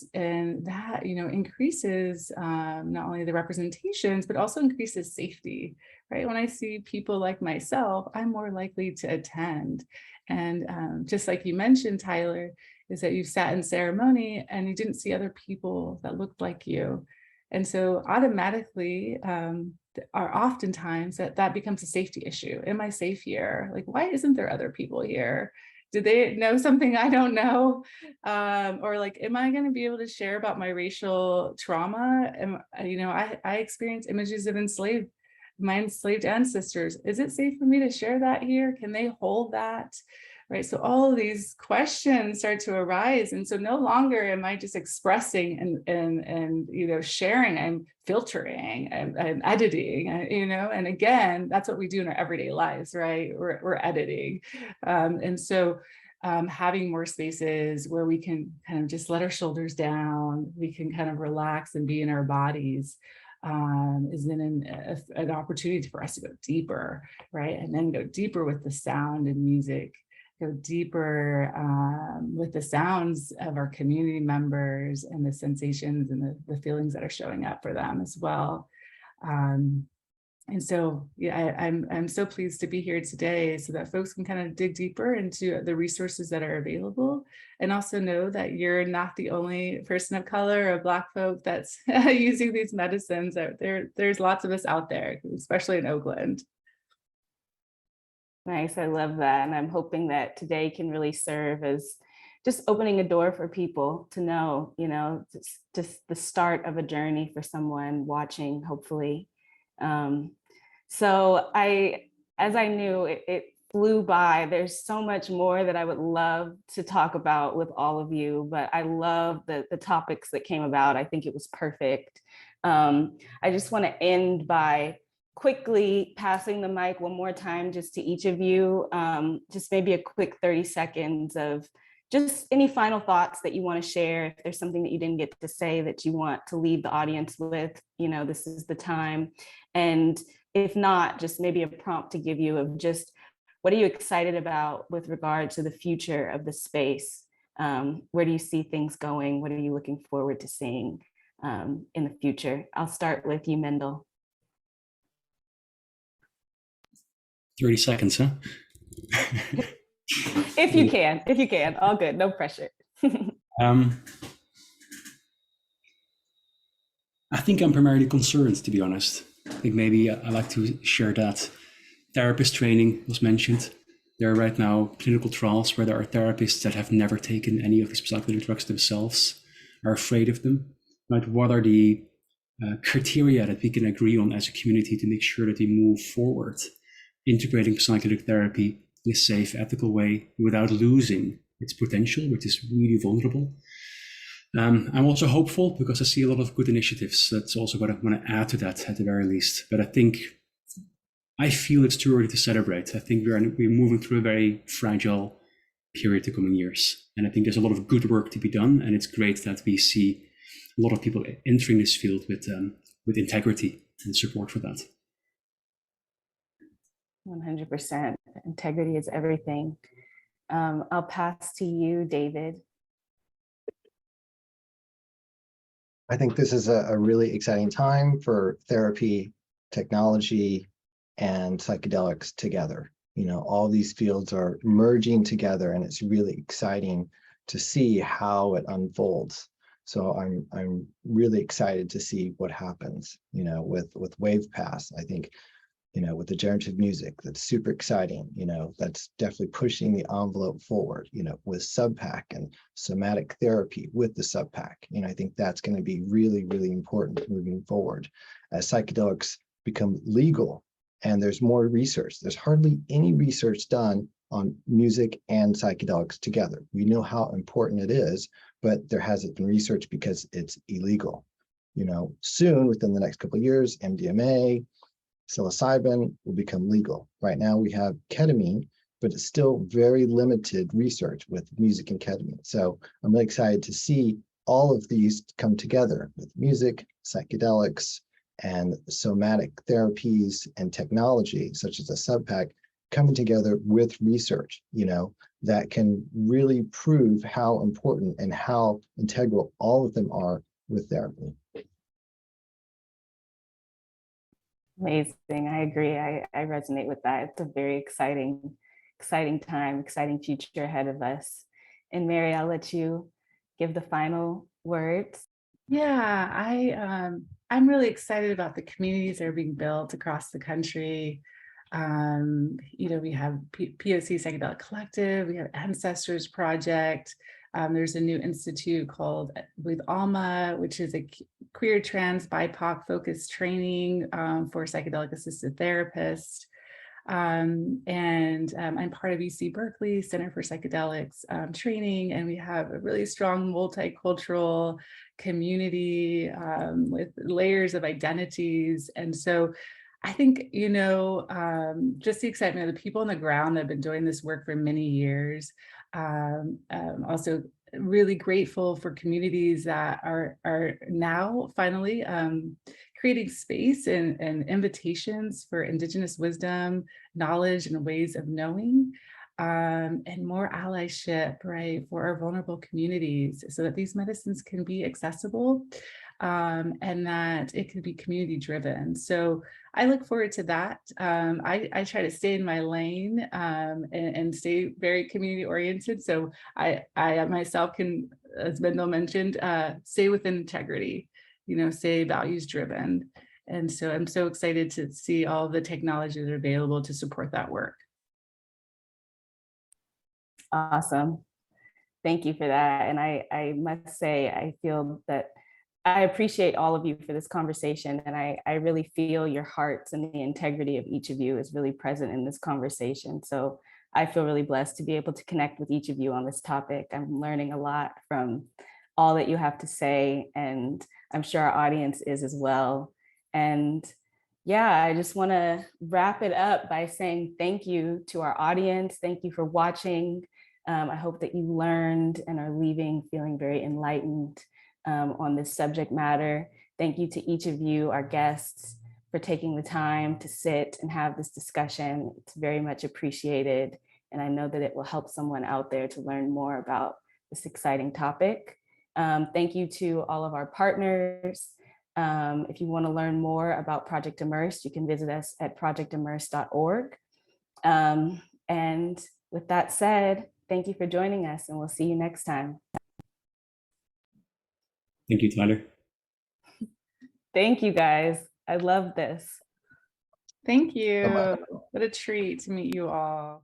that, you know, increases not only the representations, but also increases safety, right? When I see people like myself, I'm more likely to attend. And just like you mentioned, Tyler, is that you sat in ceremony and you didn't see other people that looked like you. And so automatically, are oftentimes that becomes a safety issue. Am I safe here? Like, why isn't there other people here? Do they know something I don't know? Or like, am I going to be able to share about my racial trauma? You know, I experience images of enslaved my enslaved ancestors, is it safe for me to share that here? Can they hold that? Right. So all of these questions start to arise. And so no longer am I just expressing and sharing, I'm filtering, I'm editing, and again, that's what we do in our everyday lives, right? We're editing. And so having more spaces where we can kind of just let our shoulders down, we can kind of relax and be in our bodies, is then an opportunity for us to go deeper, right? And then go deeper with the sound and music, go deeper with the sounds of our community members and the sensations and the feelings that are showing up for them as well. And so, yeah, I'm so pleased to be here today so that folks can kind of dig deeper into the resources that are available, and also know that you're not the only person of color or Black folk that's using these medicines. There's lots of us out there, especially in Oakland. Nice, I love that. And I'm hoping that today can really serve as just opening a door for people to know, just the start of a journey for someone watching, hopefully. So as I knew, it flew by. There's so much more that I would love to talk about with all of you, but I love the topics that came about. I think it was perfect. I just want to end by quickly passing the mic one more time just to each of you, just maybe a quick 30 seconds of just any final thoughts that you want to share. If there's something that you didn't get to say that you want to leave the audience with, this is the time. And if not, just maybe a prompt to give you of just, what are you excited about with regard to the future of the space? Where do you see things going? What are you looking forward to seeing in the future? I'll start with you, Mendel. 30 seconds, huh? If you can, all good, no pressure. I think I'm primarily concerned, to be honest. I think maybe I like to share that. Therapist training was mentioned. There are right now clinical trials where there are therapists that have never taken any of these psychedelic drugs themselves, are afraid of them. Right? What are the criteria that we can agree on as a community to make sure that we move forward, integrating psychedelic therapy in a safe, ethical way without losing its potential, which is really vulnerable. I'm also hopeful because I see a lot of good initiatives. That's also what I want to add to that at the very least. But I feel it's too early to celebrate. I think we're moving through a very fragile period the coming years. And I think there's a lot of good work to be done. And it's great that we see a lot of people entering this field with integrity and support for that. 100%. Integrity is everything. I'll pass to you, David. I think this is a really exciting time for therapy, technology, and psychedelics together. All these fields are merging together, and it's really exciting to see how it unfolds. So I'm really excited to see what happens, with Wavepaths. I think, with the generative music, that's super exciting. That's definitely pushing the envelope forward, with SUBPAC and somatic therapy with the SUBPAC. I think that's going to be really, really important moving forward as psychedelics become legal and there's more research. There's hardly any research done on music and psychedelics together. We know how important it is, but there hasn't been research because it's illegal. Soon, within the next couple of years, MDMA, psilocybin will become legal. Right now we have ketamine, but it's still very limited research with music and ketamine. So I'm really excited to see all of these come together with music, psychedelics, and somatic therapies and technology, such as a SUBPAC, coming together with research, that can really prove how important and how integral all of them are with therapy. Amazing. I agree. I resonate with that. It's a very exciting time, exciting future ahead of us. And Mary, I'll let you give the final words. Yeah, I'm really excited about the communities that are being built across the country. We have POC Psychedelic Collective, we have Ancestors Project. There's a new institute called with Alma, which is a queer, trans, BIPOC focused training for psychedelic-assisted therapists. I'm part of UC Berkeley Center for Psychedelics training, and we have a really strong multicultural community with layers of identities. And so I think, you know, just the excitement of the people on the ground that have been doing this work for many years. Also really grateful for communities that are now finally creating space and invitations for Indigenous wisdom, knowledge, and ways of knowing, and more allyship, right, for our vulnerable communities so that these medicines can be accessible and that it can be community driven. So I look forward to that. I try to stay in my lane and stay very community oriented. So I myself can, as Mendel mentioned, stay within integrity, you know, stay values driven. And so I'm so excited to see all the technologies that are available to support that work. Awesome. Thank you for that. And I must say, I feel that I appreciate all of you for this conversation. And I really feel your hearts and the integrity of each of you is really present in this conversation. So I feel really blessed to be able to connect with each of you on this topic. I'm learning a lot from all that you have to say, and I'm sure our audience is as well. And yeah, I just want to wrap it up by saying thank you to our audience. Thank you for watching. I hope that you learned and are leaving feeling very enlightened on this subject matter. Thank you to each of you, our guests, for taking the time to sit and have this discussion. It's very much appreciated. And I know that it will help someone out there to learn more about this exciting topic. Thank you to all of our partners. If you want to learn more about Project Immersed, you can visit us at projectimmersed.org. And with that said, thank you for joining us, and we'll see you next time. Thank you, Tyler. Thank you, guys. I love this. Thank you. What a treat to meet you all.